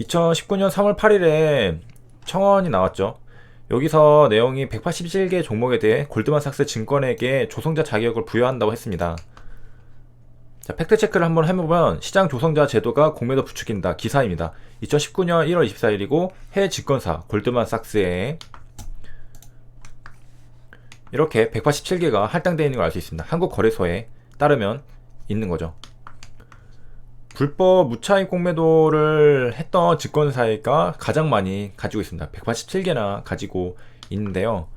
2019년 3월 8일에 청원이 나왔죠. 여기서 내용이 187개 종목에 대해 골드만삭스 증권에게 조성자 자격을 부여한다고 했습니다. 자, 팩트체크를 한번 해보면 시장 조성자 제도가 공매도 부추긴다 기사입니다. 2019년 1월 24일이고 해외 증권사 골드만삭스에 이렇게 187개가 할당되어 있는 걸 알 수 있습니다. 한국거래소에 따르면 있는 거죠. 불법 무차익 공매도를 했던 증권사가 가장 많이 가지고 있습니다. 187개나 가지고 있는데요.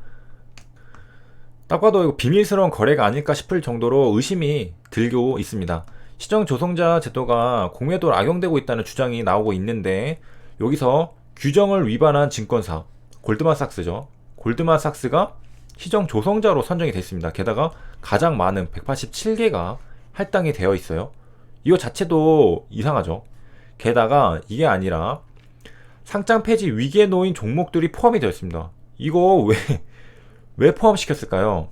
딱 봐도 이거 비밀스러운 거래가 아닐까 싶을 정도로 의심이 들고 있습니다. 시정 조성자 제도가 공매도를 악용되고 있다는 주장이 나오고 있는데 여기서 규정을 위반한 증권사 골드만삭스죠. 골드만삭스가 시정 조성자로 선정이 됐습니다. 게다가 가장 많은 187개가 할당이 되어 있어요. 이거 자체도 이상하죠. 게다가 이게 아니라 상장 폐지 위기에 놓인 종목들이 포함이 되어 있습니다. 이거 왜 포함시켰을까요?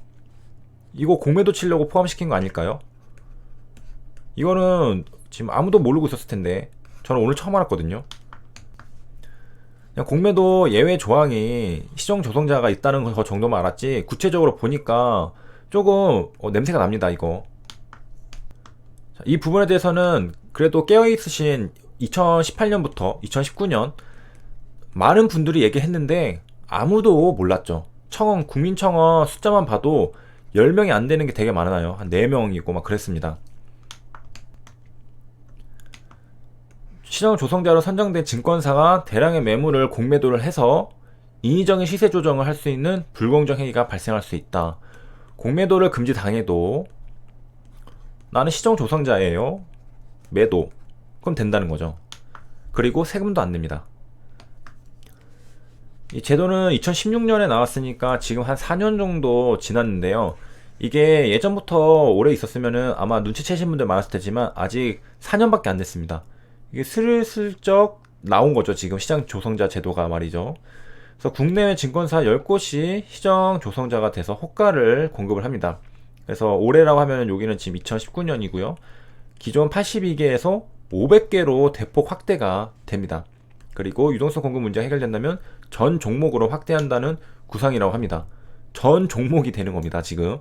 이거 공매도 치려고 포함시킨 거 아닐까요? 이거는 지금 아무도 모르고 있었을 텐데 저는 오늘 처음 알았거든요. 그냥 공매도 예외 조항이 시정 조성자가 있다는 거 정도만 알았지 구체적으로 보니까 조금 냄새가 납니다. 이거 이 부분에 대해서는 그래도 깨어있으신 2018년부터 2019년 많은 분들이 얘기했는데 아무도 몰랐죠. 청원, 국민청원 숫자만 봐도 10명이 안 되는 게 되게 많아요. 한 4명이고 막 그랬습니다. 시장 조성자로 선정된 증권사가 대량의 매물을 공매도를 해서 인위적인 시세 조정을 할 수 있는 불공정 행위가 발생할 수 있다. 공매도를 금지당해도 나는 시정 조성자예요. 매도. 그럼 된다는 거죠. 그리고 세금도 안 냅니다. 이 제도는 2016년에 나왔으니까 지금 한 4년 정도 지났는데요. 이게 예전부터 오래 있었으면은 아마 눈치채신 분들 많았을 테지만 아직 4년밖에 안 됐습니다. 이게 슬슬쩍 나온 거죠. 지금 시장 조성자 제도가 말이죠. 그래서 국내외 증권사 10곳이 시정 조성자가 돼서 호가를 공급을 합니다. 그래서 올해라고 하면 여기는 지금 2019년이고요. 기존 82개에서 500개로 대폭 확대가 됩니다. 그리고 유동성 공급 문제가 해결된다면 전 종목으로 확대한다는 구상이라고 합니다. 전 종목이 되는 겁니다. 지금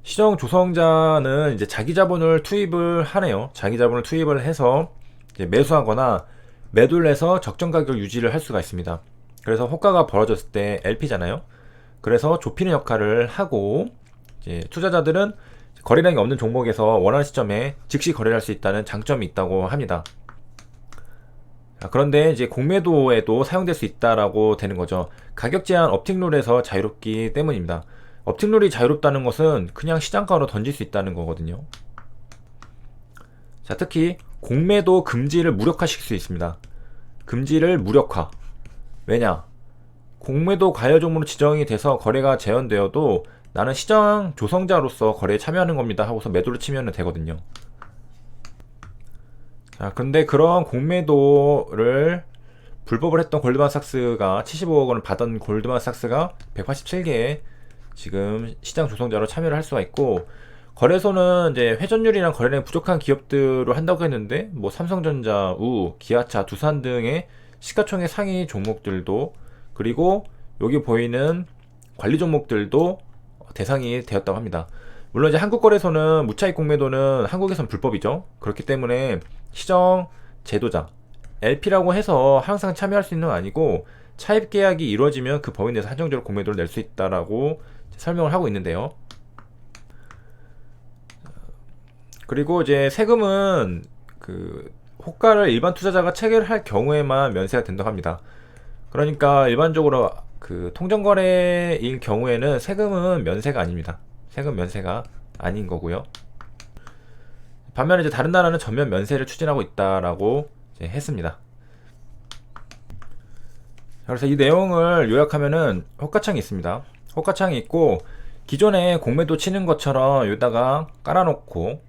시정 조성자는 이제 자기 자본을 투입을 하네요. 자기 자본을 투입을 해서 이제 매수하거나 매도를 해서 적정 가격을 유지를 할 수가 있습니다. 그래서 호가가 벌어졌을 때 LP잖아요. 그래서 좁히는 역할을 하고 이제 투자자들은 거래량이 없는 종목에서 원하는 시점에 즉시 거래를 할 수 있다는 장점이 있다고 합니다. 그런데 이제 공매도에도 사용될 수 있다라고 되는 거죠. 가격 제한 업틱룰에서 자유롭기 때문입니다. 업틱룰이 자유롭다는 것은 그냥 시장가로 던질 수 있다는 거거든요. 자, 특히 공매도 금지를 무력화시킬 수 있습니다. 금지를 무력화. 왜냐? 공매도 과열 종목으로 지정이 돼서 거래가 제한되어도 나는 시장 조성자로서 거래에 참여하는 겁니다 하고서 매도를 치면 되거든요. 자, 근데 그런 공매도를 불법을 했던 골드만삭스가 75억 원을 받은 골드만삭스가 187개의 지금 시장 조성자로 참여를 할 수가 있고, 거래소는 이제 회전율이랑 거래량이 부족한 기업들로 한다고 했는데 뭐 삼성전자, 기아차, 두산 등의 시가총액 상위 종목들도, 그리고 여기 보이는 관리 종목들도 대상이 되었다고 합니다. 물론 이제 한국거래소는 무차익 공매도는 한국에선 불법이죠. 그렇기 때문에 시정 제도자 LP라고 해서 항상 참여할 수 있는 건 아니고 차입 계약이 이루어지면 그 범위 내에서 한정적으로 공매도를 낼 수 있다라고 설명을 하고 있는데요. 그리고 이제 세금은 그 호가를 일반 투자자가 체결할 경우에만 면세가 된다고 합니다. 그러니까 일반적으로 그 통정거래일 경우에는 세금은 면세가 아닙니다. 세금 면세가 아닌 거고요. 반면에 이제 다른 나라는 전면 면세를 추진하고 있다라고 이제 했습니다. 그래서 이 내용을 요약하면은 호가창이 있습니다. 호가창이 있고 기존에 공매도 치는 것처럼 여기다가 깔아놓고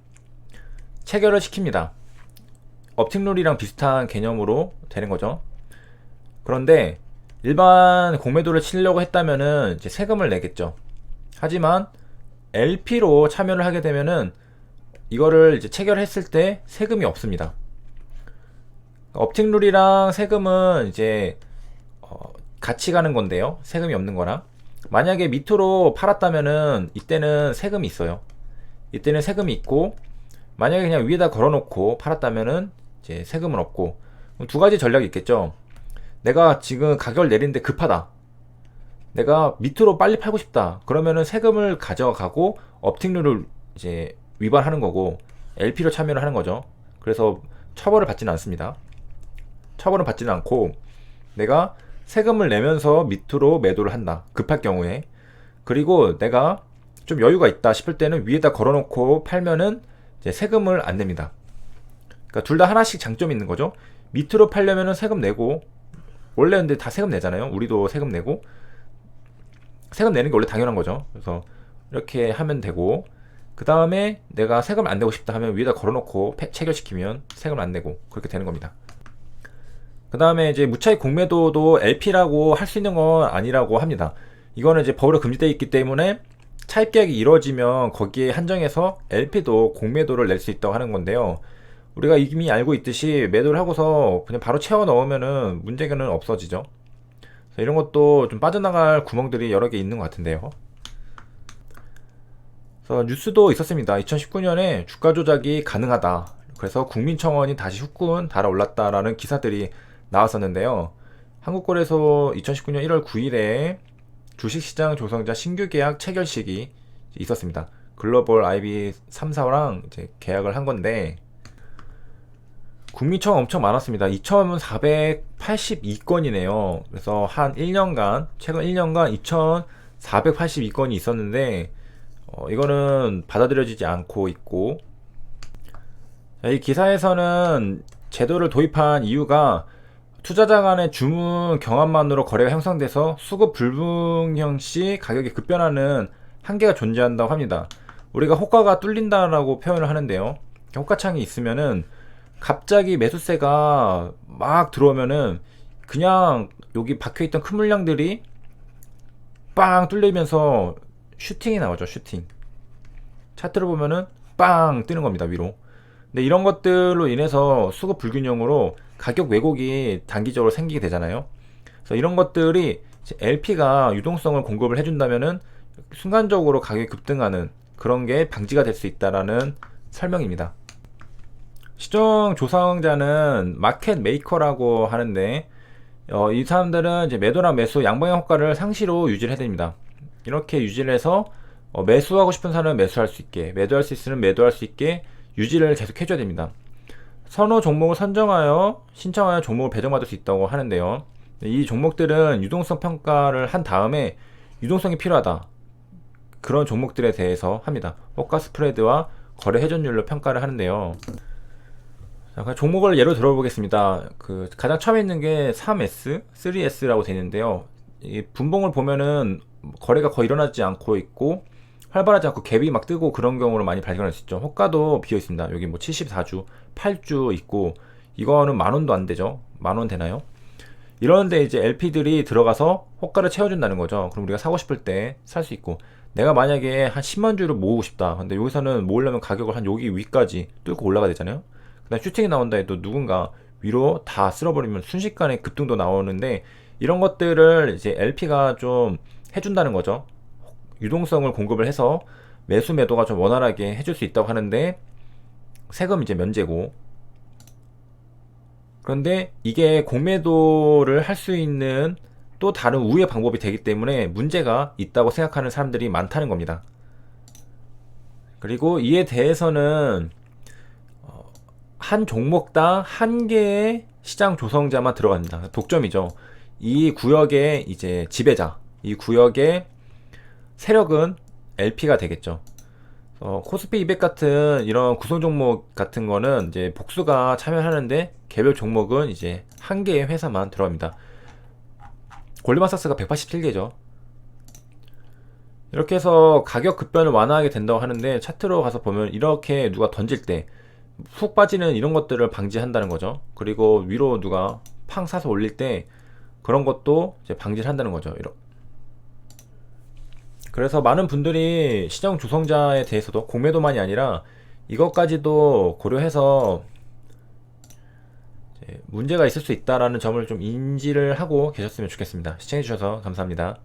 체결을 시킵니다. 업틱룰이랑 비슷한 개념으로 되는 거죠. 그런데 일반 공매도를 치려고 했다면은 이제 세금을 내겠죠. 하지만 LP로 참여를 하게 되면은 이거를 이제 체결했을 때 세금이 없습니다. 업틱 룰이랑 세금은 이제 같이 가는 건데요. 세금이 없는 거랑. 만약에 밑으로 팔았다면은 이때는 세금이 있어요. 이때는 세금이 있고, 만약에 그냥 위에다 걸어놓고 팔았다면은 이제 세금은 없고. 두 가지 전략이 있겠죠. 내가 지금 가격을 내리는데 급하다. 내가 밑으로 빨리 팔고 싶다. 그러면은 세금을 가져가고 업틱 룰을 이제 위반하는 거고, LP로 참여를 하는 거죠. 그래서 처벌을 받지는 않습니다. 처벌은 받지는 않고, 내가 세금을 내면서 밑으로 매도를 한다. 급할 경우에. 그리고 내가 좀 여유가 있다 싶을 때는 위에다 걸어놓고 팔면은 이제 세금을 안 냅니다. 그러니까 둘 다 하나씩 장점이 있는 거죠. 밑으로 팔려면은 세금 내고, 원래 근데 다 세금 내잖아요. 우리도 세금 내고, 세금 내는 게 원래 당연한 거죠. 그래서 이렇게 하면 되고, 그 다음에 내가 세금 안 내고 싶다 하면 위에다 걸어놓고 체결시키면 세금 안 내고 그렇게 되는 겁니다. 그 다음에 이제 무차익 공매도도 LP라고 할 수 있는 건 아니라고 합니다. 이거는 이제 법으로 금지되어 있기 때문에 차입 계약이 이루어지면 거기에 한정해서 LP도 공매도를 낼 수 있다고 하는 건데요. 우리가 이미 알고 있듯이 매도를 하고서 그냥 바로 채워 넣으면은 문제는 없어지죠. 이런 것도 좀 빠져나갈 구멍들이 여러 개 있는 것 같은데요. 그래서 뉴스도 있었습니다. 2019년에 주가 조작이 가능하다. 그래서 국민청원이 다시 후끈 달아올랐다라는 기사들이 나왔었는데요. 한국거래소 2019년 1월 9일에 주식시장 조성자 신규 계약 체결식이 있었습니다. 글로벌 IB 3사랑 이제 계약을 한 건데, 국민청원 엄청 많았습니다. 2,482건이네요. 그래서 한 1년간, 최근 1년간 2,482건이 있었는데, 이거는 받아들여지지 않고 있고, 이 기사에서는 제도를 도입한 이유가 투자자 간의 주문 경합만으로 거래가 형성돼서 수급 불분명 시 가격이 급변하는 한계가 존재한다고 합니다. 우리가 호가가 뚫린다라고 표현을 하는데요. 호가창이 있으면은 갑자기 매수세가 막 들어오면은 그냥 여기 박혀있던 큰 물량들이 빵 뚫리면서 슈팅이 나오죠. 슈팅. 차트를 보면은 빵 뜨는 겁니다. 위로. 근데 이런 것들로 인해서 수급 불균형으로 가격 왜곡이 단기적으로 생기게 되잖아요. 그래서 이런 것들이 LP가 유동성을 공급을 해준다면은 순간적으로 가격이 급등하는 그런 게 방지가 될 수 있다라는 설명입니다. 시정 조사자는 마켓 메이커라고 하는데, 이 사람들은 이제 매도나 매수 양방향 효과를 상시로 유지를 해야 됩니다. 이렇게 유지를 해서 매수하고 싶은 사람은 매수할 수 있게, 매도할 수 있으면 매도할 수 있게 유지를 계속 해줘야 됩니다. 선호 종목을 선정하여 신청하여 종목을 배정받을 수 있다고 하는데요. 이 종목들은 유동성 평가를 한 다음에 유동성이 필요하다, 그런 종목들에 대해서 합니다. 호가 스프레드와 거래 회전율로 평가를 하는데요. 자, 종목을 예로 들어보겠습니다. 가장 처음에 있는 게 3S, 3S라고 되어 있는데요. 이 분봉을 보면은 거래가 거의 일어나지 않고 있고 활발하지 않고 갭이 막 뜨고 그런 경우를 많이 발견할 수 있죠. 호가도 비어 있습니다. 여기 뭐 74주, 8주 있고, 이거는 만원도 안 되죠. 만원 되나요? 이런데 이제 LP들이 들어가서 호가를 채워준다는 거죠. 그럼 우리가 사고 싶을 때 살 수 있고, 내가 만약에 한 10만 주를 모으고 싶다. 근데 여기서는 모으려면 가격을 한 여기 위까지 뚫고 올라가야 되잖아요. 그다음 슈팅이 나온다 해도 누군가 위로 다 쓸어버리면 순식간에 급등도 나오는데, 이런 것들을 이제 LP가 좀 해준다는 거죠. 유동성을 공급을 해서 매수 매도가 좀 원활하게 해줄 수 있다고 하는데, 세금 이제 면제고. 그런데 이게 공매도를 할 수 있는 또 다른 우회 방법이 되기 때문에 문제가 있다고 생각하는 사람들이 많다는 겁니다. 그리고 이에 대해서는 한 종목당 한 개의 시장 조성자만 들어갑니다. 독점이죠. 이 구역의 이제 지배자, 이 구역의 세력은 LP가 되겠죠. 코스피 200 같은 이런 구성 종목 같은 거는 이제 복수가 참여하는데, 개별 종목은 이제 한 개의 회사만 들어갑니다. 골드만삭스가 187개죠. 이렇게 해서 가격 급변을 완화하게 된다고 하는데, 차트로 가서 보면 이렇게 누가 던질 때 훅 빠지는 이런 것들을 방지한다는 거죠. 그리고 위로 누가 팡 사서 올릴 때 그런 것도 이제 방지를 한다는 거죠. 그래서 많은 분들이 시장 조성자에 대해서도 공매도만이 아니라 이것까지도 고려해서 문제가 있을 수 있다라는 점을 좀 인지를 하고 계셨으면 좋겠습니다. 시청해주셔서 감사합니다.